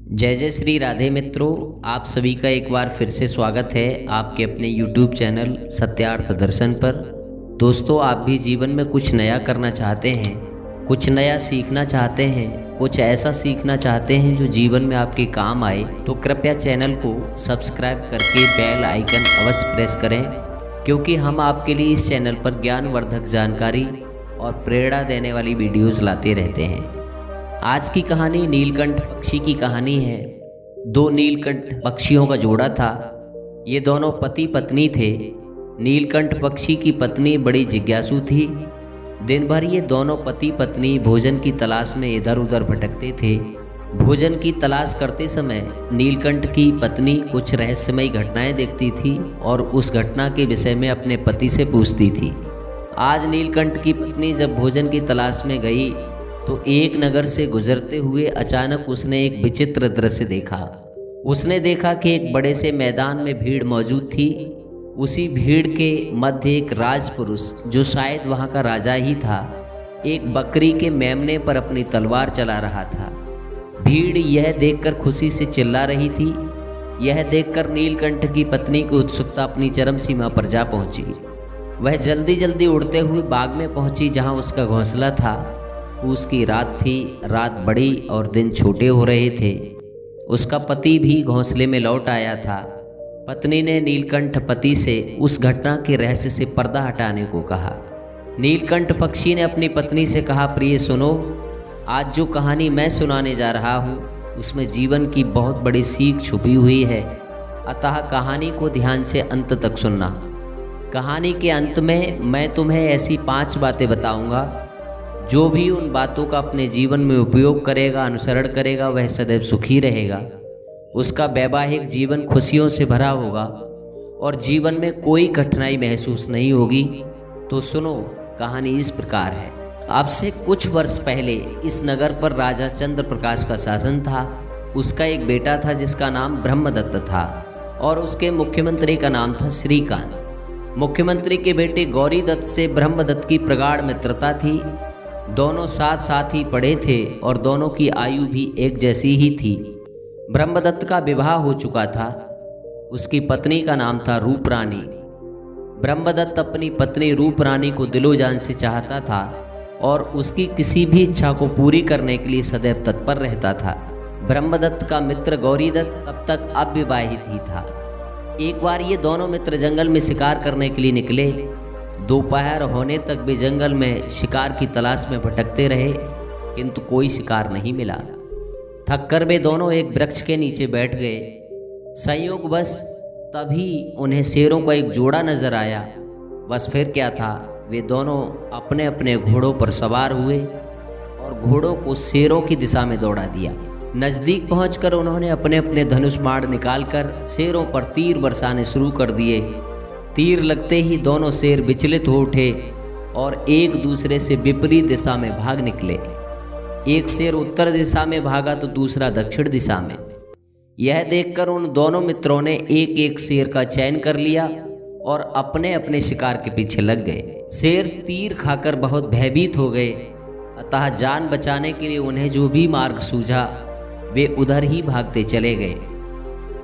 जय जय श्री राधे मित्रों, आप सभी का एक बार फिर से स्वागत है आपके अपने YouTube चैनल सत्यार्थ दर्शन पर। दोस्तों, आप भी जीवन में कुछ नया करना चाहते हैं, कुछ नया सीखना चाहते हैं, कुछ ऐसा सीखना चाहते हैं जो जीवन में आपके काम आए, तो कृपया चैनल को सब्सक्राइब करके बेल आइकन अवश्य प्रेस करें, क्योंकि हम आपके लिए इस चैनल पर ज्ञानवर्धक जानकारी और प्रेरणा देने वाली वीडियोज़ लाते रहते हैं। आज की कहानी नीलकंठ पक्षी की कहानी है। दो नीलकंठ पक्षियों का जोड़ा था। ये दोनों पति पत्नी थे। नीलकंठ पक्षी की पत्नी बड़ी जिज्ञासु थी। दिन भर ये दोनों पति पत्नी भोजन की तलाश में इधर उधर भटकते थे। भोजन की तलाश करते समय नीलकंठ की पत्नी कुछ रहस्यमयी घटनाएं देखती थी और उस घटना के विषय में अपने पति से पूछती थी। आज नीलकंठ की पत्नी जब भोजन की तलाश में गई तो एक नगर से गुजरते हुए अचानक उसने एक विचित्र दृश्य देखा। उसने देखा कि एक बड़े से मैदान में भीड़ मौजूद थी। उसी भीड़ के मध्य एक राजपुरुष, जो शायद वहाँ का राजा ही था, एक बकरी के मेमने पर अपनी तलवार चला रहा था। भीड़ यह देखकर खुशी से चिल्ला रही थी। यह देखकर नीलकंठ की पत्नी की उत्सुकता अपनी चरम सीमा पर जा पहुंची। वह जल्दी जल्दी उड़ते हुए बाग में पहुंची जहां उसका घोंसला था। उसकी रात थी। रात बड़ी और दिन छोटे हो रहे थे। उसका पति भी घोंसले में लौट आया था। पत्नी ने नीलकंठ पति से उस घटना के रहस्य से पर्दा हटाने को कहा। नीलकंठ पक्षी ने अपनी पत्नी से कहा, प्रिय सुनो, आज जो कहानी मैं सुनाने जा रहा हूँ उसमें जीवन की बहुत बड़ी सीख छुपी हुई है, अतः कहानी को ध्यान से अंत तक सुनना। कहानी के अंत में मैं तुम्हें ऐसी 5 बातें बताऊंगा, जो भी उन बातों का अपने जीवन में उपयोग करेगा, अनुसरण करेगा, वह सदैव सुखी रहेगा। उसका वैवाहिक जीवन खुशियों से भरा होगा और जीवन में कोई कठिनाई महसूस नहीं होगी। तो सुनो, कहानी इस प्रकार है। अब से कुछ वर्ष पहले इस नगर पर राजा चंद्र प्रकाश का शासन था। उसका एक बेटा था जिसका नाम ब्रह्मदत्त था और उसके मुख्यमंत्री का नाम था श्रीकांत। मुख्यमंत्री के बेटे गौरीदत्त से ब्रह्मदत्त की प्रगाढ़ मित्रता थी। दोनों साथ साथ ही पढ़े थे और दोनों की आयु भी एक जैसी ही थी। ब्रह्मदत्त का विवाह हो चुका था। उसकी पत्नी का नाम था रूपरानी। ब्रह्मदत्त अपनी पत्नी रूपरानी को दिलोजान से चाहता था और उसकी किसी भी इच्छा को पूरी करने के लिए सदैव तत्पर रहता था। ब्रह्मदत्त का मित्र गौरीदत्त तब तक अविवाहित ही था। एक बार ये दोनों मित्र जंगल में शिकार करने के लिए निकले। दोपहर होने तक वे जंगल में शिकार की तलाश में भटकते रहे, किंतु कोई शिकार नहीं मिला। थककर वे दोनों एक वृक्ष के नीचे बैठ गए। संयोगवश तभी उन्हें शेरों का एक जोड़ा नजर आया। बस फिर क्या था, वे दोनों अपने अपने घोड़ों पर सवार हुए और घोड़ों को शेरों की दिशा में दौड़ा दिया। नज़दीक पहुंचकर उन्होंने अपने अपने धनुष बाण निकालकर शेरों पर तीर बरसाने शुरू कर दिए। तीर लगते ही दोनों शेर विचलित हो उठे और एक दूसरे से विपरीत दिशा में भाग निकले। एक शेर उत्तर दिशा में भागा तो दूसरा दक्षिण दिशा में। यह देखकर उन दोनों मित्रों ने एक एक शेर का चयन कर लिया और अपने अपने शिकार के पीछे लग गए। शेर तीर खाकर बहुत भयभीत हो गए, अतः जान बचाने के लिए उन्हें जो भी मार्ग सूझा वे उधर ही भागते चले गए।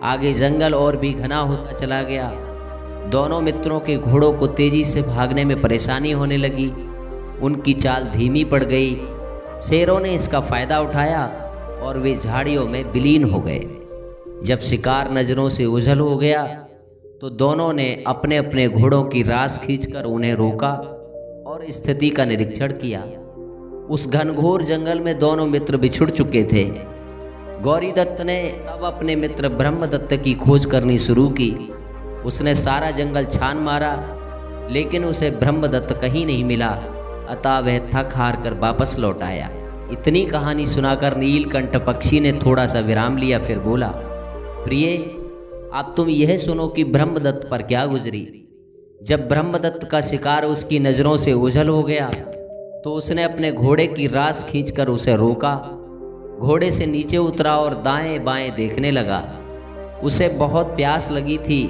आगे जंगल और भी घना होता चला गया। दोनों मित्रों के घोड़ों को तेजी से भागने में परेशानी होने लगी। उनकी चाल धीमी पड़ गई। शेरों ने इसका फायदा उठाया और वे झाड़ियों में विलीन हो गए। जब शिकार नजरों से ओझल हो गया तो दोनों ने अपने अपने घोड़ों की रास खींचकर उन्हें रोका और स्थिति का निरीक्षण किया। उस घनघोर जंगल में दोनों मित्र बिछुड़ चुके थे। गौरीदत्त ने तब अपने मित्र ब्रह्मदत्त की खोज करनी शुरू की। उसने सारा जंगल छान मारा, लेकिन उसे ब्रह्मदत्त कहीं नहीं मिला, अतः वह थक हार कर वापस लौट आया। इतनी कहानी सुनाकर नीलकंठ पक्षी ने थोड़ा सा विराम लिया, फिर बोला, प्रिय, अब तुम यह सुनो कि ब्रह्मदत्त पर क्या गुजरी। जब ब्रह्मदत्त का शिकार उसकी नज़रों से ओझल हो गया तो उसने अपने घोड़े की रास खींचकर उसे रोका। घोड़े से नीचे उतरा और दाएं बाएं देखने लगा। उसे बहुत प्यास लगी थी।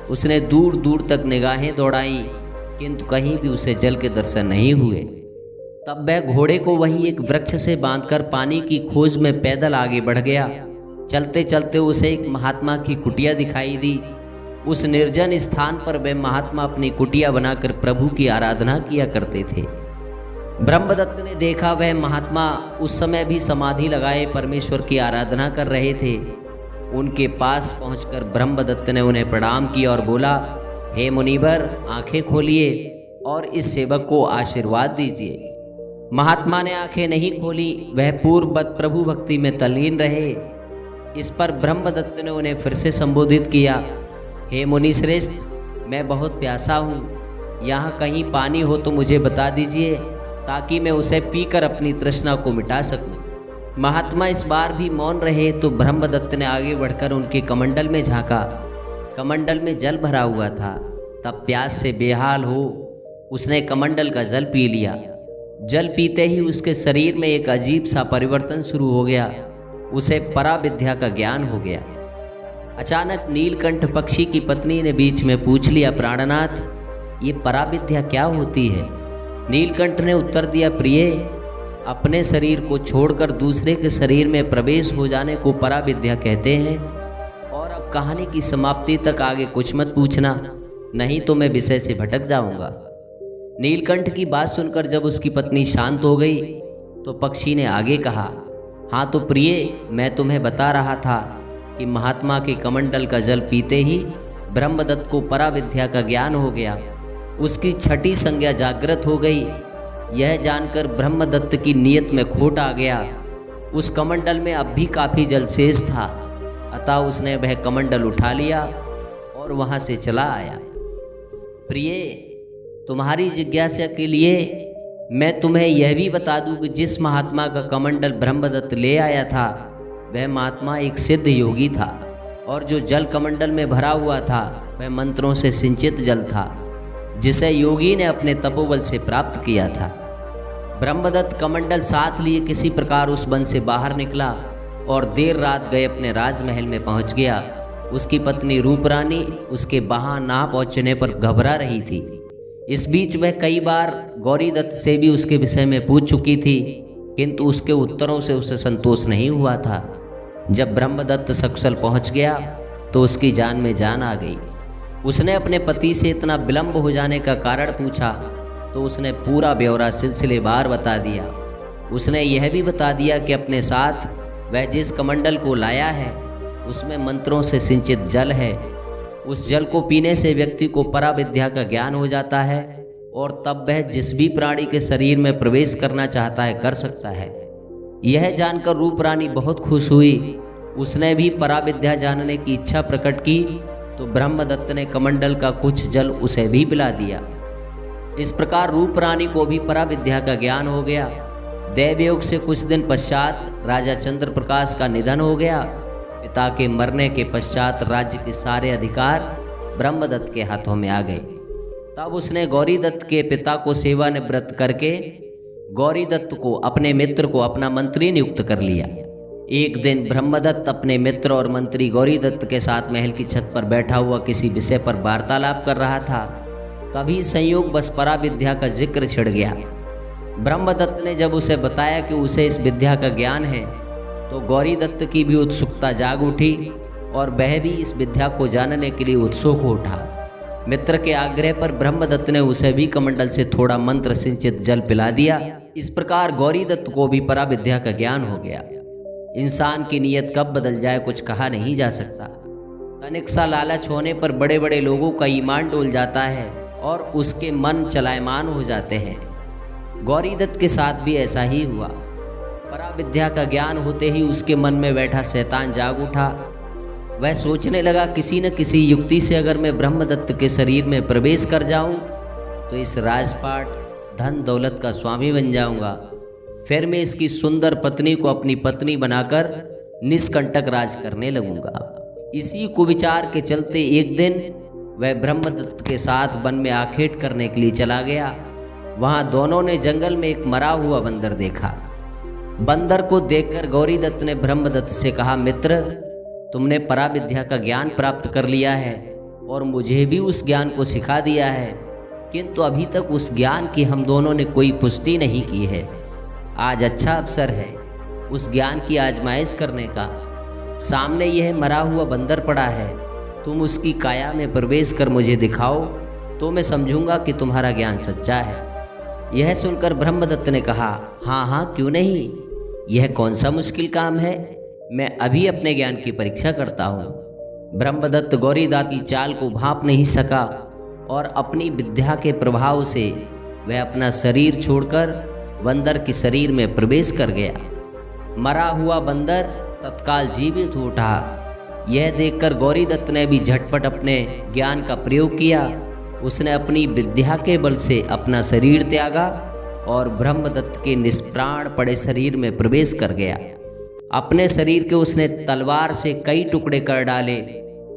उसने दूर दूर तक निगाहें दौड़ाईं, किंतु कहीं भी उसे जल के दर्शन नहीं हुए। तब वह घोड़े को वहीं एक वृक्ष से बांधकर पानी की खोज में पैदल आगे बढ़ गया। चलते चलते उसे एक महात्मा की कुटिया दिखाई दी। उस निर्जन स्थान पर वह महात्मा अपनी कुटिया बनाकर प्रभु की आराधना किया करते थे। ब्रह्मदत्त ने देखा वह महात्मा उस समय भी समाधि लगाए परमेश्वर की आराधना कर रहे थे। उनके पास पहुंचकर ब्रह्मदत्त ने उन्हें प्रणाम किया और बोला, हे मुनिवर, आंखें खोलिए और इस सेवक को आशीर्वाद दीजिए। महात्मा ने आंखें नहीं खोली, वह पूर्ववत प्रभु भक्ति में तल्लीन रहे। इस पर ब्रह्मदत्त ने उन्हें फिर से संबोधित किया, हे मुनि श्रेष्ठ, मैं बहुत प्यासा हूँ, यहाँ कहीं पानी हो तो मुझे बता दीजिए ताकि मैं उसे पीकर अपनी तृष्णा को मिटा सकूँ। महात्मा इस बार भी मौन रहे तो ब्रह्मदत्त ने आगे बढ़कर उनके कमंडल में झांका। कमंडल में जल भरा हुआ था। तब प्यास से बेहाल हो उसने कमंडल का जल पी लिया। जल पीते ही उसके शरीर में एक अजीब सा परिवर्तन शुरू हो गया। उसे पराविद्या का ज्ञान हो गया। अचानक नीलकंठ पक्षी की पत्नी ने बीच में पूछ लिया, प्राणनाथ, ये पराविद्या क्या होती है? नीलकंठ ने उत्तर दिया, प्रिय, अपने शरीर को छोड़कर दूसरे के शरीर में प्रवेश हो जाने को पराविद्या कहते हैं। और अब कहानी की समाप्ति तक आगे कुछ मत पूछना, नहीं तो मैं विषय से भटक जाऊंगा। नीलकंठ की बात सुनकर जब उसकी पत्नी शांत हो गई तो पक्षी ने आगे कहा, हाँ तो प्रिय, मैं तुम्हें बता रहा था कि महात्मा के कमंडल का जल पीते ही ब्रह्मदत्त को पराविद्या का ज्ञान हो गया। उसकी छठी संज्ञा जागृत हो गई। यह जानकर ब्रह्मदत्त की नीयत में खोट आ गया। उस कमंडल में अब भी काफ़ी जल शेष था, अतः उसने वह कमंडल उठा लिया और वहाँ से चला आया। प्रिय, तुम्हारी जिज्ञासा के लिए मैं तुम्हें यह भी बता दूं कि जिस महात्मा का कमंडल ब्रह्मदत्त ले आया था वह महात्मा एक सिद्ध योगी था, और जो जल कमंडल में भरा हुआ था वह मंत्रों से सिंचित जल था, जिसे योगी ने अपने तपोबल से प्राप्त किया था। ब्रह्मदत्त कमंडल साथ लिए किसी प्रकार उस वन से बाहर निकला और देर रात गए अपने राजमहल में पहुंच गया। उसकी पत्नी रूपरानी उसके वहां ना पहुंचने पर घबरा रही थी। इस बीच वह कई बार गौरीदत्त से भी उसके विषय में पूछ चुकी थी, किंतु उसके उत्तरों से उसे संतोष नहीं हुआ था। जब ब्रह्मदत्त सकुशल पहुंच गया तो उसकी जान में जान आ गई। उसने अपने पति से इतना विलंब हो जाने का कारण पूछा तो उसने पूरा ब्यौरा सिलसिलेवार बता दिया। उसने यह भी बता दिया कि अपने साथ वह जिस कमंडल को लाया है उसमें मंत्रों से सिंचित जल है। उस जल को पीने से व्यक्ति को पराविद्या का ज्ञान हो जाता है और तब वह जिस भी प्राणी के शरीर में प्रवेश करना चाहता है कर सकता है। यह जानकर रूपरानी बहुत खुश हुई। उसने भी पराविद्या जानने की इच्छा प्रकट की तो ब्रह्मदत्त ने कमंडल का कुछ जल उसे भी पिला दिया। इस प्रकार रूपरानी को भी पराविद्या का ज्ञान हो गया। दैवयोग से कुछ दिन पश्चात राजा चंद्र प्रकाश का निधन हो गया। पिता के मरने के पश्चात राज्य के सारे अधिकार ब्रह्मदत्त के हाथों में आ गए। तब उसने गौरीदत्त के पिता को सेवानिवृत्त करके गौरीदत्त को अपने मित्र को अपना मंत्री नियुक्त कर लिया। एक दिन ब्रह्मदत्त अपने मित्र और मंत्री गौरीदत्त के साथ महल की छत पर बैठा हुआ किसी विषय पर वार्तालाप कर रहा था। तभी संयोग बस पराविद्या का जिक्र छिड़ गया। ब्रह्मदत्त ने जब उसे बताया कि उसे इस विद्या का ज्ञान है तो गौरीदत्त की भी उत्सुकता जाग उठी और वह भी इस विद्या को जानने के लिए उत्सुक हो उठा। मित्र के आग्रह पर ब्रह्मदत्त ने उसे भी कमंडल से थोड़ा मंत्र सिंचित जल पिला दिया। इस प्रकार गौरीदत्त को भी पराविद्या का ज्ञान हो गया। इंसान की नीयत कब बदल जाए कुछ कहा नहीं जा सकता। तनिक सा लालच होने पर बड़े बड़े लोगों का ईमान डोल जाता है और उसके मन चलायमान हो जाते हैं। गौरीदत्त के साथ भी ऐसा ही हुआ। पराविद्या का ज्ञान होते ही उसके मन में बैठा शैतान जाग उठा। वह सोचने लगा, किसी न किसी युक्ति से अगर मैं ब्रह्मदत्त के शरीर में प्रवेश कर जाऊं तो इस राजपाट धन दौलत का स्वामी बन जाऊंगा। फिर मैं इसकी सुंदर पत्नी को अपनी पत्नी बनाकर निष्कंटक राज करने लगूंगा। इसी कुविचार के चलते एक दिन वह ब्रह्मदत्त के साथ वन में आखेट करने के लिए चला गया। वहां दोनों ने जंगल में एक मरा हुआ बंदर देखा। बंदर को देखकर गौरीदत्त ने ब्रह्मदत्त से कहा, मित्र, तुमने पराविद्या का ज्ञान प्राप्त कर लिया है और मुझे भी उस ज्ञान को सिखा दिया है, किंतु अभी तक उस ज्ञान की हम दोनों ने कोई पुष्टि नहीं की है। आज अच्छा अवसर है उस ज्ञान की आजमाइश करने का। सामने यह मरा हुआ बंदर पड़ा है, तुम उसकी काया में प्रवेश कर मुझे दिखाओ तो मैं समझूंगा कि तुम्हारा ज्ञान सच्चा है। यह सुनकर ब्रह्मदत्त ने कहा, हाँ हाँ क्यों नहीं, यह कौन सा मुश्किल काम है, मैं अभी अपने ज्ञान की परीक्षा करता हूँ। ब्रह्मदत्त गौरीदास की चाल को भांप नहीं सका और अपनी विद्या के प्रभाव से वह अपना शरीर छोड़कर बंदर के शरीर में प्रवेश कर गया। मरा हुआ बंदर तत्काल जीवित हो उठा। यह देखकर गौरीदत्त ने भी झटपट अपने ज्ञान का प्रयोग किया। उसने अपनी विद्या के बल से अपना शरीर त्यागा और ब्रह्मदत्त के निष्प्राण पड़े शरीर में प्रवेश कर गया। अपने शरीर के उसने तलवार से कई टुकड़े कर डाले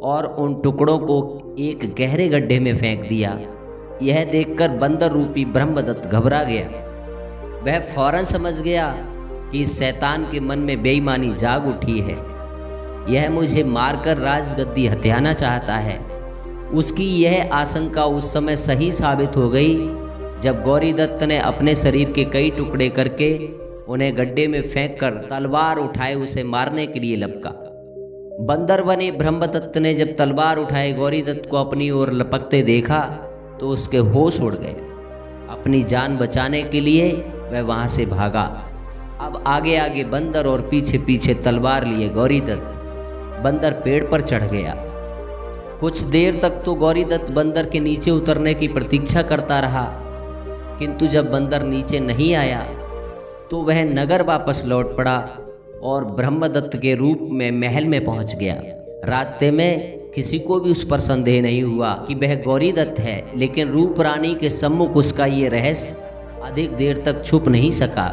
और उन टुकड़ों को एक गहरे गड्ढे में फेंक दिया। यह देखकर बंदर रूपी ब्रह्मदत्त घबरा गया। वह फौरन समझ गया कि इस शैतान के मन में बेईमानी जाग उठी है, यह मुझे मारकर राजगद्दी हथियाना चाहता है। उसकी यह आशंका उस समय सही साबित हो गई जब गौरीदत्त ने अपने शरीर के कई टुकड़े करके उन्हें गड्ढे में फेंककर तलवार उठाए उसे मारने के लिए लपका। बंदर बने ब्रह्मदत्त ने जब तलवार उठाए गौरीदत्त को अपनी ओर लपकते देखा तो उसके होश उड़ गए। अपनी जान बचाने के लिए वह वहां से भागा। अब आगे आगे बंदर और पीछे पीछे तलवार लिए गौरीदत्त। बंदर पेड़ पर चढ़ गया। कुछ देर तक तो गौरीदत्त बंदर के नीचे उतरने की प्रतीक्षा करता रहा, किंतु जब बंदर नीचे नहीं आया तो वह नगर वापस लौट पड़ा और ब्रह्मदत्त के रूप में महल में पहुंच गया। रास्ते में किसी को भी उस पर संदेह नहीं हुआ कि वह गौरीदत्त है, लेकिन रूप रानी के सम्मुख उसका ये रहस्य अधिक देर तक छुप नहीं सका।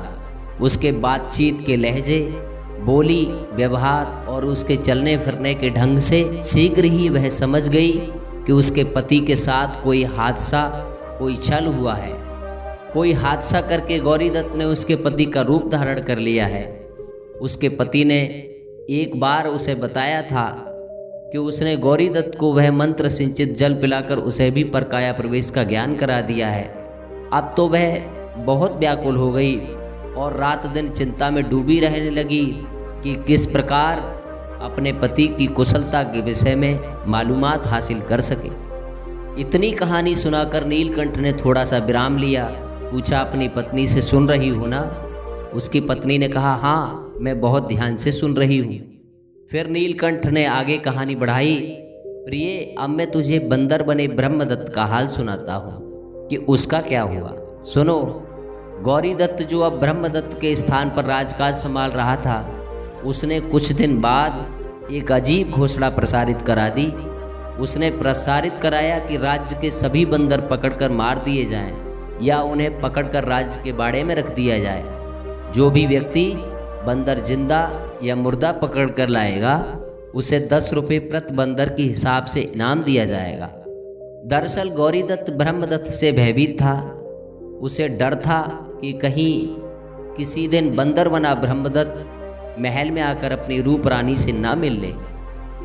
उसके बातचीत के लहजे, बोली, व्यवहार और उसके चलने फिरने के ढंग से शीघ्र ही वह समझ गई कि उसके पति के साथ कोई हादसा, कोई छल हुआ है। कोई हादसा करके गौरीदत्त ने उसके पति का रूप धारण कर लिया है। उसके पति ने एक बार उसे बताया था कि उसने गौरीदत्त को वह मंत्र सिंचित जल पिलाकर उसे भी परकाया प्रवेश का ज्ञान करा दिया है। अब तो वह बहुत व्याकुल हो गई और रात दिन चिंता में डूबी रहने लगी कि किस प्रकार अपने पति की कुशलता के विषय में मालूमात हासिल कर सके। इतनी कहानी सुनाकर नीलकंठ ने थोड़ा सा विराम लिया। पूछा, अपनी पत्नी से सुन रही हो ना? उसकी पत्नी ने कहा, हाँ मैं बहुत ध्यान से सुन रही हूँ। फिर नीलकंठ ने आगे कहानी बढ़ाई। प्रिय, अब मैं तुझे बंदर बने ब्रह्मदत्त का हाल सुनाता हूँ कि उसका क्या हुआ। सुनो। गौरीदत्त जो अब ब्रह्मदत्त के स्थान पर राजकाज संभाल रहा था, उसने कुछ दिन बाद एक अजीब घोषणा प्रसारित करा दी। उसने प्रसारित कराया कि राज्य के सभी बंदर पकड़कर मार दिए जाएं या उन्हें पकड़कर राज्य के बाड़े में रख दिया जाए। जो भी व्यक्ति बंदर जिंदा या मुर्दा पकड़कर लाएगा उसे 10 रुपये प्रति बंदर के हिसाब से इनाम दिया जाएगा। दरअसल गौरीदत्त ब्रह्मदत्त से भयभीत था। उसे डर था कि कहीं किसी दिन बंदर बना ब्रह्मदत्त महल में आकर अपनी रूप रानी से ना मिल ले।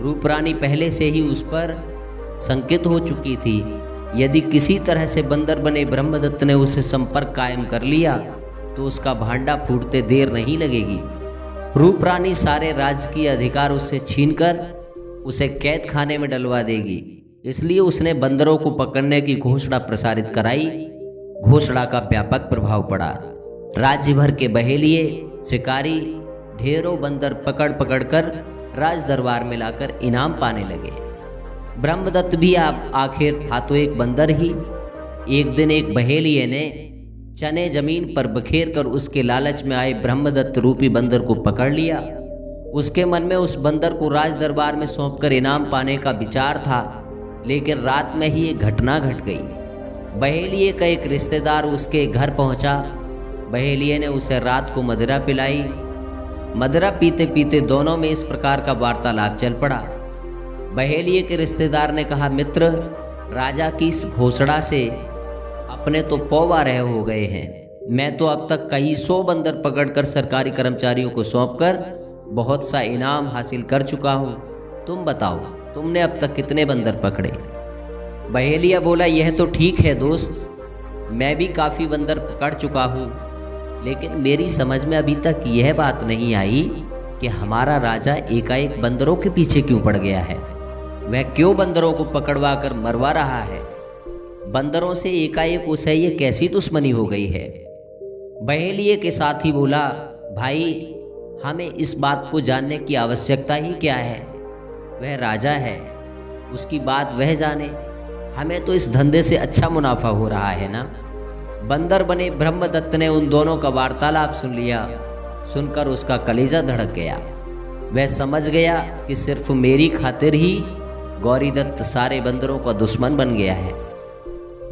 रूप रानी पहले से ही उस पर संकित हो चुकी थी। यदि किसी तरह से बंदर बने ब्रह्मदत्त ने उससे संपर्क कायम कर लिया तो उसका भांडा फूटते देर नहीं लगेगी। रूप रानी सारे राजकीय अधिकार उससे छीनकर उसे कैद खाने में डलवा देगी। इसलिए उसने बंदरों को पकड़ने की घोषणा प्रसारित कराई। घोषणा का व्यापक प्रभाव पड़ा। राज्य भर के बहेलिए, शिकारी ढेरों बंदर पकड़ पकड़ कर राज दरबार में लाकर इनाम पाने लगे। ब्रह्मदत्त भी आखिर था तो एक बंदर ही। एक दिन एक बहेलिए ने चने जमीन पर बखेर कर उसके लालच में आए ब्रह्मदत्त रूपी बंदर को पकड़ लिया। उसके मन में उस बंदर को राज दरबार में सौंपकर इनाम पाने का विचार था, लेकिन रात में ही एक घटना घट गई। बहेलिए का एक रिश्तेदार उसके घर पहुंचा। बहेलिए ने उसे रात को मदिरा पिलाई। मदिरा पीते पीते दोनों में इस प्रकार का वार्तालाप चल पड़ा। बहेलिए के रिश्तेदार ने कहा, मित्र, राजा की इस घोषणा से अपने तो पौवा रह हो गए हैं। मैं तो अब तक कई 100 बंदर पकड़कर सरकारी कर्मचारियों को सौंपकर बहुत सा इनाम हासिल कर चुका हूँ। तुम बताओ, तुमने अब तक कितने बंदर पकड़े? बहेलिया बोला, यह तो ठीक है दोस्त, मैं भी काफ़ी बंदर पकड़ चुका हूँ, लेकिन मेरी समझ में अभी तक यह बात नहीं आई कि हमारा राजा एकाएक बंदरों के पीछे क्यों पड़ गया है। वह क्यों बंदरों को पकड़वा कर मरवा रहा है। बंदरों से एकाएक उसे ये कैसी दुश्मनी हो गई है। बहेलिये के साथ ही बोला, भाई हमें इस बात को जानने की आवश्यकता ही क्या है। वह राजा है, उसकी बात वह जाने। हमें तो इस धंधे से अच्छा मुनाफा हो रहा है ना। बंदर बने ब्रह्मदत्त ने उन दोनों का वार्तालाप सुन लिया। सुनकर उसका कलेजा धड़क गया। वह समझ गया कि सिर्फ मेरी खातिर ही गौरीदत्त सारे बंदरों का दुश्मन बन गया है।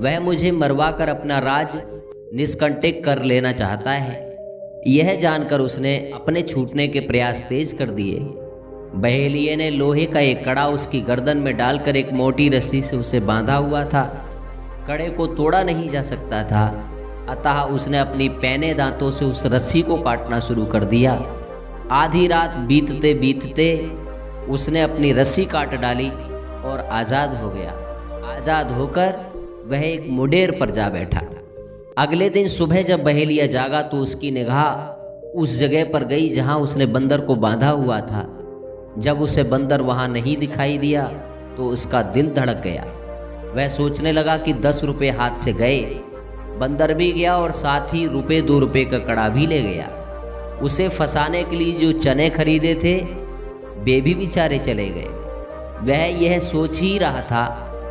वह मुझे मरवा कर अपना राज निष्कंटक कर लेना चाहता है। यह जानकर उसने अपने छूटने के प्रयास तेज कर दिए। बहेलिये ने लोहे का एक कड़ा उसकी गर्दन में डालकर एक मोटी रस्सी से उसे बांधा हुआ था। कड़े को तोड़ा नहीं जा सकता था, अतः उसने अपनी पैने दांतों से उस रस्सी को काटना शुरू कर दिया। आधी रात बीतते बीतते उसने अपनी रस्सी काट डाली और आज़ाद हो गया। आज़ाद होकर वह एक मुडेर पर जा बैठा। अगले दिन सुबह जब बहेलिया जागा तो उसकी निगाह उस जगह पर गई जहां उसने बंदर को बांधा हुआ था। जब उसे बंदर वहां नहीं दिखाई दिया तो उसका दिल धड़क गया। वह सोचने लगा कि 10 रुपये हाथ से गए। बंदर भी गया और साथ ही रुपये 2 रुपये का कड़ा भी ले गया। उसे फंसाने के लिए जो चने खरीदे थे वे भी बेचारे चले गए। वह यह सोच ही रहा था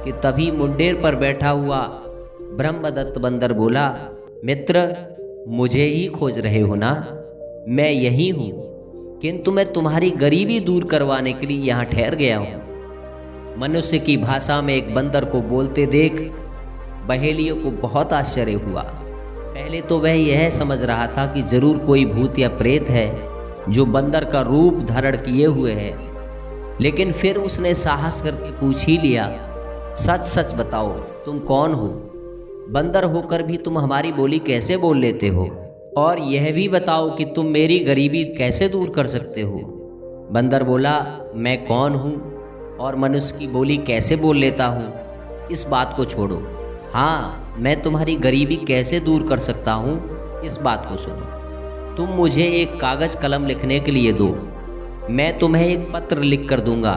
कि तभी मुंडेर पर बैठा हुआ ब्रह्मदत्त बंदर बोला, मित्र मुझे ही खोज रहे हो ना। मैं यही हूँ, किंतु मैं तुम्हारी गरीबी दूर करवाने के लिए यहाँ ठहर गया हूँ। मनुष्य की भाषा में एक बंदर को बोलते देख बहेलियों को बहुत आश्चर्य हुआ। पहले तो वह यह समझ रहा था कि जरूर कोई भूत या प्रेत है जो बंदर का रूप धारण किए हुए है, लेकिन फिर उसने साहस करके पूछ ही लिया, सच सच बताओ तुम कौन हो। बंदर होकर भी तुम हमारी बोली कैसे बोल लेते हो, और यह भी बताओ कि तुम मेरी गरीबी कैसे दूर कर सकते हो। बंदर बोला, मैं कौन हूँ और मनुष्य की बोली कैसे बोल लेता हूँ, इस बात को छोड़ो। हाँ, मैं तुम्हारी गरीबी कैसे दूर कर सकता हूँ, इस बात को सुनो। तुम मुझे एक कागज़ कलम लिखने के लिए दो, मैं तुम्हें एक पत्र लिख कर दूंगा।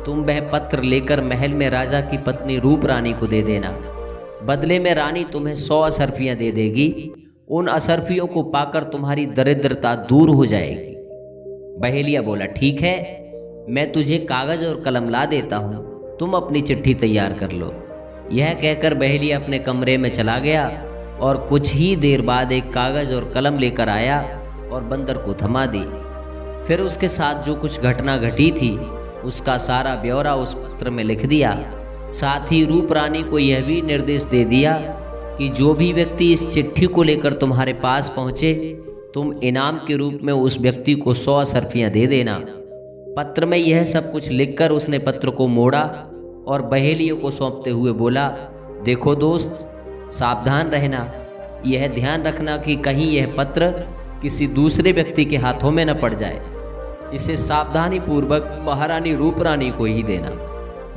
तुम वह पत्र लेकर महल में राजा की पत्नी रूप रानी को दे देना। बदले में रानी तुम्हें 100 असरफियाँ दे देगी। उन असरफियों को पाकर तुम्हारी दरिद्रता दूर हो जाएगी। बहेलिया बोला, ठीक है, मैं तुझे कागज़ और कलम ला देता हूँ, तुम अपनी चिट्ठी तैयार कर लो। यह कहकर बहेलिया अपने कमरे में चला गया और कुछ ही देर बाद एक कागज़ और कलम लेकर आया और बंदर को थमा दी। फिर उसके साथ जो कुछ घटना घटी थी उसका सारा ब्यौरा उस पत्र में लिख दिया। साथ ही रूप रानी को यह भी निर्देश दे दिया कि जो भी व्यक्ति इस चिट्ठी को लेकर तुम्हारे पास पहुँचे, तुम इनाम के रूप में उस व्यक्ति को 100 असरफियाँ दे देना। पत्र में यह सब कुछ लिखकर उसने पत्र को मोड़ा और बहेलियों को सौंपते हुए बोला, देखो दोस्त, सावधान रहना। यह ध्यान रखना कि कहीं यह पत्र किसी दूसरे व्यक्ति के हाथों में न पड़ जाए। इसे सावधानी पूर्वक महारानी रूप रानी को ही देना।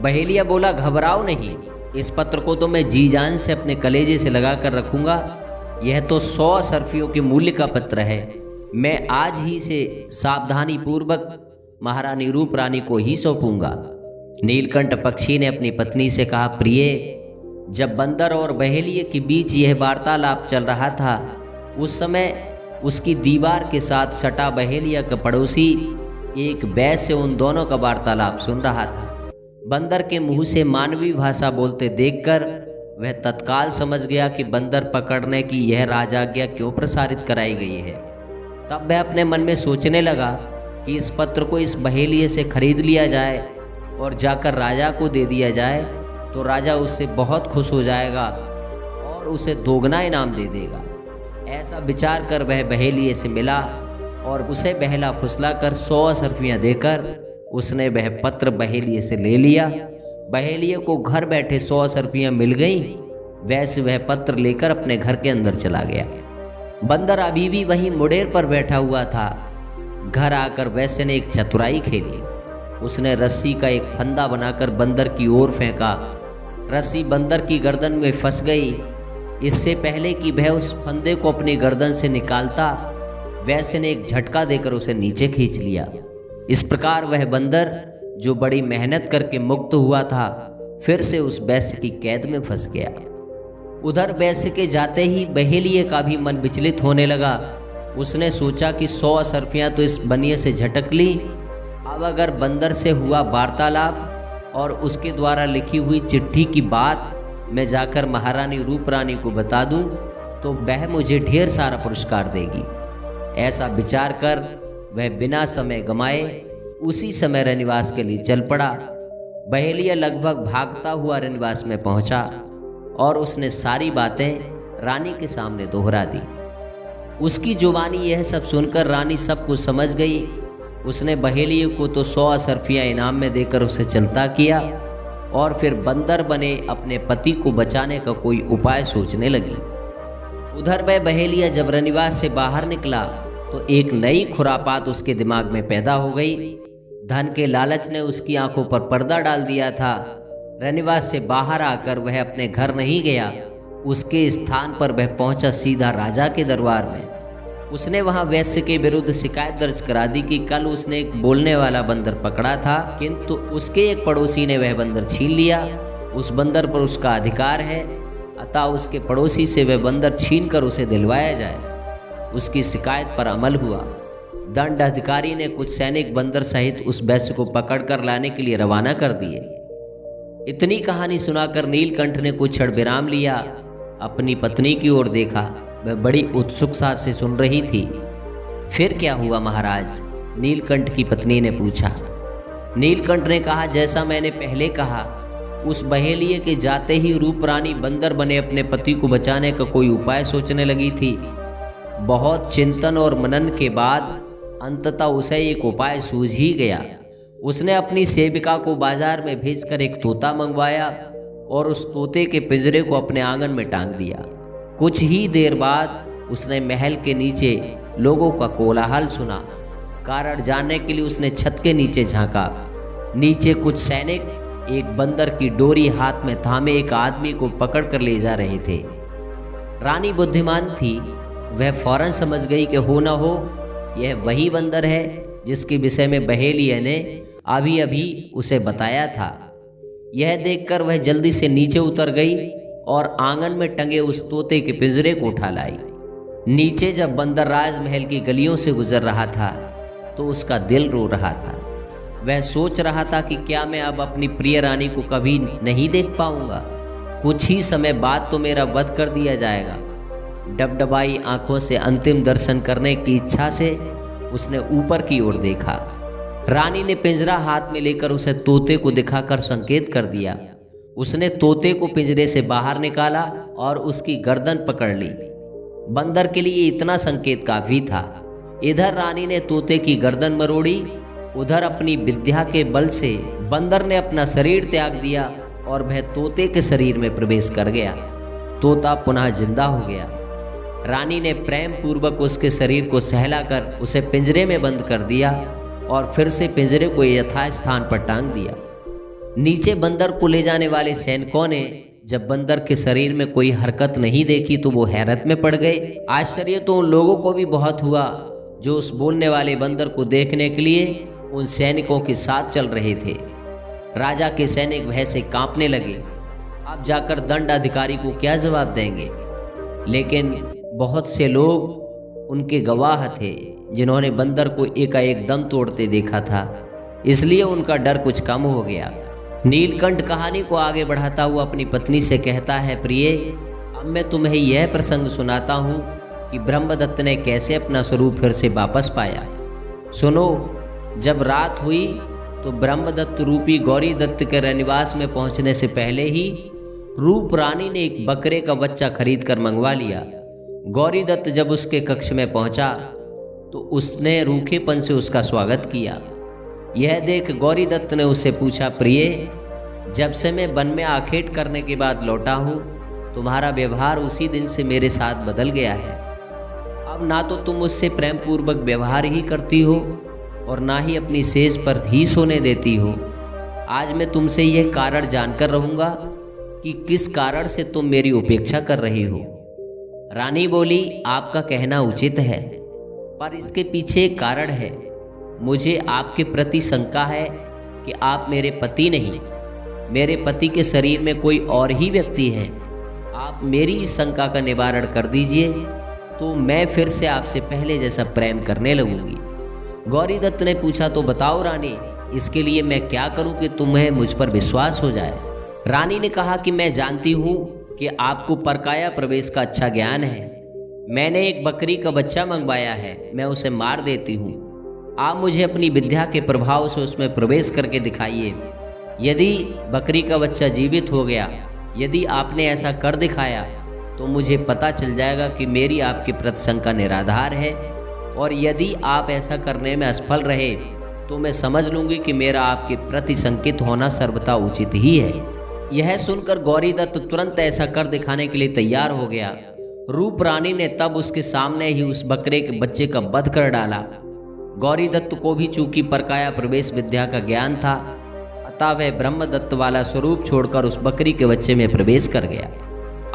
बहेलिया बोला, घबराओ नहीं, इस पत्र को तो मैं जी जान से अपने कलेजे से लगा कर रखूँगा। यह तो 100 असरफियों के मूल्य का पत्र है। मैं आज ही से सावधानी पूर्वक महारानी रूप रानी को ही सौंपूंगा। नीलकंठ पक्षी ने अपनी पत्नी से कहा, प्रिय, जब बंदर और बहेलिये के बीच यह वार्तालाप चल रहा था, उस समय उसकी दीवार के साथ सटा बहेलिया का पड़ोसी एक बैल से उन दोनों का वार्तालाप सुन रहा था। बंदर के मुंह से मानवीय भाषा बोलते देखकर वह तत्काल समझ गया कि बंदर पकड़ने की यह राजाज्ञा क्यों प्रसारित कराई गई है। तब वह अपने मन में सोचने लगा कि इस पत्र को इस बहेलिये से खरीद लिया जाए और जाकर राजा को दे दिया जाए तो राजा उससे बहुत खुश हो जाएगा और उसे दोगुना इनाम दे देगा। ऐसा विचार कर वह बहेलिये से मिला और उसे बहला फुसला कर 100 असरफियाँ देकर उसने वह पत्र बहेलिये से ले लिया। बहेलिये को घर बैठे 100 असरफियाँ मिल गईं। वैसे वह पत्र लेकर अपने घर के अंदर चला गया। बंदर अभी भी वहीं मुडेर पर बैठा हुआ था। घर आकर वैसे ने एक चतुराई खेली। उसने रस्सी का एक फंदा बनाकर बंदर की ओर फेंका। रस्सी बंदर की गर्दन में फंस गई। इससे पहले कि वह उस फंदे को अपनी गर्दन से निकालता, वैश्य ने एक झटका देकर उसे नीचे खींच लिया। इस प्रकार वह बंदर जो बड़ी मेहनत करके मुक्त हुआ था फिर से उस वैश्य की कैद में फंस गया। उधर वैश्य के जाते ही बहेलिये का भी मन विचलित होने लगा। उसने सोचा कि 100 असरफियां तो इस बनिए से झटक ली, अब अगर बंदर से हुआ वार्तालाप और उसके द्वारा लिखी हुई चिट्ठी की बात मैं जाकर महारानी रूपरानी को बता दूं तो वह मुझे ढेर सारा पुरस्कार देगी। ऐसा विचार कर वह बिना समय गमाए उसी समय रनिवास के लिए चल पड़ा। बहेलिया लगभग भागता हुआ रनिवास में पहुंचा और उसने सारी बातें रानी के सामने दोहरा दी। उसकी जुबानी यह सब सुनकर रानी सब कुछ समझ गई। उसने बहेलिये को तो 100 असरफियाँ इनाम में देकर उसे चलता किया और फिर बंदर बने अपने पति को बचाने का कोई उपाय सोचने लगी। उधर वह बहेलिया जब रनिवास से बाहर निकला तो एक नई खुरापात उसके दिमाग में पैदा हो गई। धन के लालच ने उसकी आंखों पर पर्दा डाल दिया था। रनिवास से बाहर आकर वह अपने घर नहीं गया, उसके स्थान पर वह पहुंचा सीधा राजा के दरबार में। उसने वहां वैश्य के विरुद्ध शिकायत दर्ज करा दी कि कल उसने एक बोलने वाला बंदर पकड़ा था, किंतु उसके एक पड़ोसी ने वह बंदर छीन लिया। उस बंदर पर उसका अधिकार है, अतः उसके पड़ोसी से वह बंदर छीन कर उसे दिलवाया जाए। उसकी शिकायत पर अमल हुआ। दंड अधिकारी ने कुछ सैनिक बंदर सहित उस वैश्य को पकड़कर लाने के लिए रवाना कर दिए। इतनी कहानी सुनाकर नीलकंठ ने कुछ क्षण विराम लिया, अपनी पत्नी की ओर देखा। वह बड़ी उत्सुकता से सुन रही थी। फिर क्या हुआ महाराज? नीलकंठ की पत्नी ने पूछा। नीलकंठ ने कहा, जैसा मैंने पहले कहा, उस बहेलिये के जाते ही रूपरानी बंदर बने अपने पति को बचाने का कोई उपाय सोचने लगी थी। बहुत चिंतन और मनन के बाद अंततः उसे एक उपाय सूझ ही गया। उसने अपनी सेविका को बाजार में भेजकर एक तोता मंगवाया और उस तोते के पिंजरे को अपने आंगन में टांग दिया। कुछ ही देर बाद उसने महल के नीचे लोगों का कोलाहल सुना। कारण जानने के लिए उसने छत के नीचे झांका। नीचे कुछ सैनिक एक बंदर की डोरी हाथ में थामे एक आदमी को पकड़ कर ले जा रहे थे। रानी बुद्धिमान थी, वह फौरन समझ गई कि हो न हो यह वही बंदर है जिसके विषय में बहेलिये ने अभी अभी उसे बताया था। यह देखकर वह जल्दी से नीचे उतर गई और आंगन में टंगे उस तोते के पिंजरे को उठा लाई। नीचे जब बंदर राजमहल की गलियों से गुजर रहा था तो उसका दिल रो रहा था। वह सोच रहा था कि क्या मैं अब अपनी प्रिय रानी को कभी नहीं देख पाऊंगा। कुछ ही समय बाद तो मेरा वध कर दिया जाएगा। डबडबाई आंखों से अंतिम दर्शन करने की इच्छा से उसने ऊपर की ओर देखा। रानी ने पिंजरा हाथ में लेकर उसे तोते को दिखाकर संकेत कर दिया। उसने तोते को पिंजरे से बाहर निकाला और उसकी गर्दन पकड़ ली। बंदर के लिए इतना संकेत काफी था। इधर रानी ने तोते की गर्दन मरोड़ी, उधर अपनी विद्या के बल से बंदर ने अपना शरीर त्याग दिया और वह तोते के शरीर में प्रवेश कर गया। तोता पुनः जिंदा हो गया। रानी ने प्रेम पूर्वक उसके शरीर को सहलाकर उसे पिंजरे में बंद कर दिया और फिर से पिंजरे को यथास्थान पर टांग दिया। नीचे बंदर को ले जाने वाले सैनिकों ने जब बंदर के शरीर में कोई हरकत नहीं देखी तो वो हैरत में पड़ गए। आश्चर्य तो उन लोगों को भी बहुत हुआ जो उस बोलने वाले बंदर को देखने के लिए उन सैनिकों के साथ चल रहे थे। राजा के सैनिक भय से कांपने लगे। अब जाकर दंड अधिकारी को क्या जवाब देंगे? लेकिन बहुत से लोग उनके गवाह थे जिन्होंने बंदर को एकाएक दम तोड़ते देखा था, इसलिए उनका डर कुछ कम हो गया। नीलकंठ कहानी को आगे बढ़ाता हुआ अपनी पत्नी से कहता है, प्रिय, अब मैं तुम्हें यह प्रसंग सुनाता हूँ कि ब्रह्मदत्त ने कैसे अपना स्वरूप फिर से वापस पाया। सुनो, जब रात हुई तो ब्रह्मदत्त रूपी गौरी दत्त के रनिवास में पहुंचने से पहले ही रूप रानी ने एक बकरे का बच्चा खरीद कर मंगवा लिया। गौरी दत्त जब उसके कक्ष में पहुंचा तो उसने रूखेपन से उसका स्वागत किया। यह देख गौरी दत्त ने उससे पूछा, प्रिय, जब से मैं वन में आखेट करने के बाद लौटा हूँ तुम्हारा व्यवहार उसी दिन से मेरे साथ बदल गया है। अब ना तो तुम मुझसे प्रेम पूर्वक व्यवहार ही करती हो और ना ही अपनी सेज पर ही सोने देती हो। आज मैं तुमसे यह कारण जानकर रहूँगा कि किस कारण से तुम मेरी उपेक्षा कर रही हो। रानी बोली, आपका कहना उचित है, पर इसके पीछे एक कारण है। मुझे आपके प्रति शंका है कि आप मेरे पति नहीं, मेरे पति के शरीर में कोई और ही व्यक्ति है। आप मेरी इस शंका का निवारण कर दीजिए तो मैं फिर से आपसे पहले जैसा प्रेम करने लगूंगी। गौरी दत्त ने पूछा, तो बताओ रानी, इसके लिए मैं क्या करूं कि तुम्हें मुझ पर विश्वास हो जाए। रानी ने कहा कि मैं जानती हूं कि आपको परकाया प्रवेश का अच्छा ज्ञान है। मैंने एक बकरी का बच्चा मंगवाया है, मैं उसे मार देती हूँ। आप मुझे अपनी विद्या के प्रभाव से उसमें प्रवेश करके दिखाइए। यदि बकरी का बच्चा जीवित हो गया, यदि आपने ऐसा कर दिखाया तो मुझे पता चल जाएगा कि मेरी आपके प्रति शंका निराधार है, और यदि आप ऐसा करने में असफल रहे तो मैं समझ लूँगी कि मेरा आपके प्रति शंकित होना सर्वथा उचित ही है। यह सुनकर गौरी दत्त तुरंत ऐसा कर दिखाने के लिए तैयार हो गया। रूप रानी ने तब उसके सामने ही उस बकरे के बच्चे का वध कर डाला। गौरी दत्त को भी चूंकि परकाया प्रवेश विद्या का ज्ञान था, अतः वह ब्रह्मदत्त वाला स्वरूप छोड़कर उस बकरी के बच्चे में प्रवेश कर गया।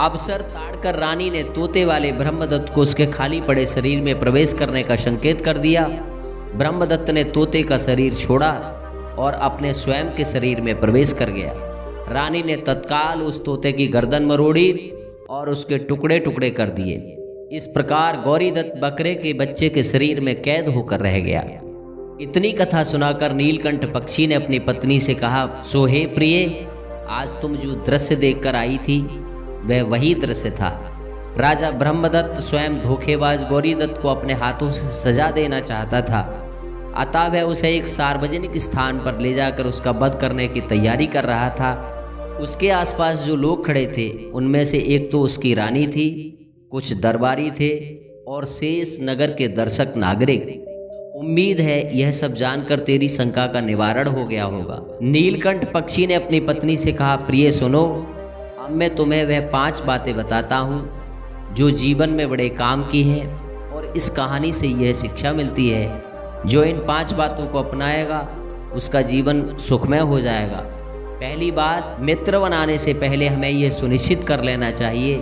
अवसर ताड़कर रानी ने तोते वाले ब्रह्मदत्त को उसके खाली पड़े शरीर में प्रवेश करने का संकेत कर दिया। ब्रह्मदत्त ने तोते का शरीर छोड़ा और अपने स्वयं के शरीर में प्रवेश कर गया। रानी ने तत्काल उस तोते की गर्दन मरोड़ी और उसके टुकड़े टुकड़े कर दिए। इस प्रकार गौरी दत्त बकरे के बच्चे के शरीर में कैद होकर रह गया। इतनी कथा सुनाकर नीलकंठ पक्षी ने अपनी पत्नी से कहा, सो हे प्रिय, आज तुम जो दृश्य देखकर आई थी वह वही दृश्य था। राजा ब्रह्मदत्त स्वयं धोखेबाज गौरी दत्त को अपने हाथों से सजा देना चाहता था, अतः वह उसे एक सार्वजनिक स्थान पर ले जाकर उसका वध करने की तैयारी कर रहा था। उसके आसपास जो लोग खड़े थे उनमें से एक तो उसकी रानी थी, कुछ दरबारी थे और शेष नगर के दर्शक नागरिक। उम्मीद है यह सब जानकर तेरी शंका का निवारण हो गया होगा। नीलकंठ पक्षी ने अपनी पत्नी से कहा, प्रिय सुनो, अब मैं तुम्हें वह 5 बातें बताता हूँ जो जीवन में बड़े काम की है, और इस कहानी से यह शिक्षा मिलती है, जो इन 5 बातों को अपनाएगा उसका जीवन सुखमय हो जाएगा। पहली बात, मित्र बनाने से पहले हमें यह सुनिश्चित कर लेना चाहिए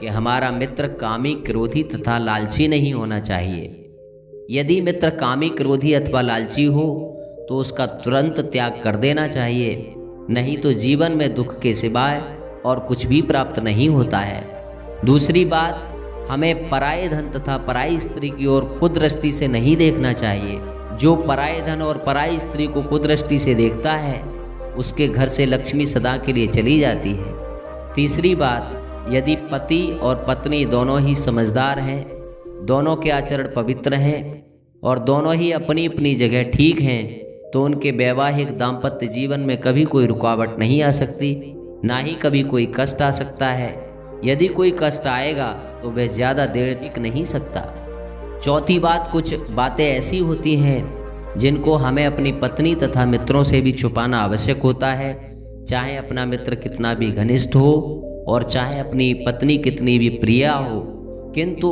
कि हमारा मित्र कामी, क्रोधी तथा लालची नहीं होना चाहिए। यदि मित्र कामी, क्रोधी अथवा लालची हो तो उसका तुरंत त्याग कर देना चाहिए, नहीं तो जीवन में दुख के सिवाय और कुछ भी प्राप्त नहीं होता है। दूसरी बात, हमें पराये धन तथा पराई स्त्री की ओर कुदृष्टि से नहीं देखना चाहिए। जो पराये धन और पराई स्त्री को कुदृष्टि से देखता है उसके घर से लक्ष्मी सदा के लिए चली जाती है। तीसरी बात, यदि पति और पत्नी दोनों ही समझदार हैं, दोनों के आचरण पवित्र हैं और दोनों ही अपनी अपनी जगह ठीक हैं, तो उनके वैवाहिक दाम्पत्य जीवन में कभी कोई रुकावट नहीं आ सकती, ना ही कभी कोई कष्ट आ सकता है। यदि कोई कष्ट आएगा तो वह ज़्यादा देर टिक नहीं सकता। चौथी बात, कुछ बातें ऐसी होती हैं जिनको हमें अपनी पत्नी तथा मित्रों से भी छुपाना आवश्यक होता है, चाहे अपना मित्र कितना भी घनिष्ठ हो और चाहे अपनी पत्नी कितनी भी प्रिय हो, किंतु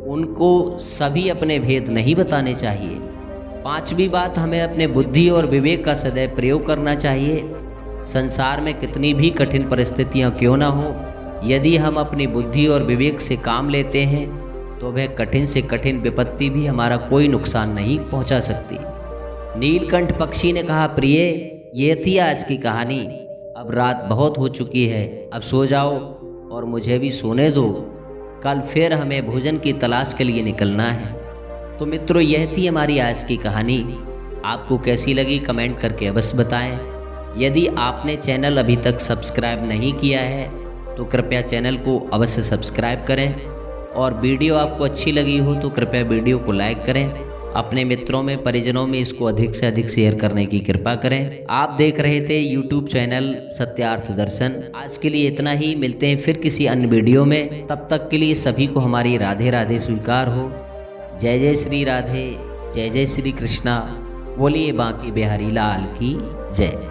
उनको सभी अपने भेद नहीं बताने चाहिए। पांचवी बात, हमें अपने बुद्धि और विवेक का सदैव प्रयोग करना चाहिए। संसार में कितनी भी कठिन परिस्थितियां क्यों ना हो, यदि हम अपनी बुद्धि और विवेक से काम लेते हैं तो वह कठिन से कठिन विपत्ति भी हमारा कोई नुकसान नहीं पहुंचा सकती। नीलकंठ पक्षी ने कहा, प्रिय, ये थी आज की कहानी। अब रात बहुत हो चुकी है, अब सो जाओ और मुझे भी सोने दो। कल फिर हमें भोजन की तलाश के लिए निकलना है। तो मित्रों, यह थी हमारी आज की कहानी। आपको कैसी लगी कमेंट करके अवश्य बताएं। यदि आपने चैनल अभी तक सब्सक्राइब नहीं किया है तो कृपया चैनल को अवश्य सब्सक्राइब करें, और वीडियो आपको अच्छी लगी हो तो कृपया वीडियो को लाइक करें। अपने मित्रों में, परिजनों में इसको अधिक से अधिक शेयर करने की कृपा करें। आप देख रहे थे यूट्यूब चैनल सत्यार्थ दर्शन। आज के लिए इतना ही, मिलते हैं फिर किसी अन्य वीडियो में। तब तक के लिए सभी को हमारी राधे राधे स्वीकार हो। जय जय श्री राधे, जय जय श्री कृष्णा। बोलिए बांके बिहारी लाल की जय।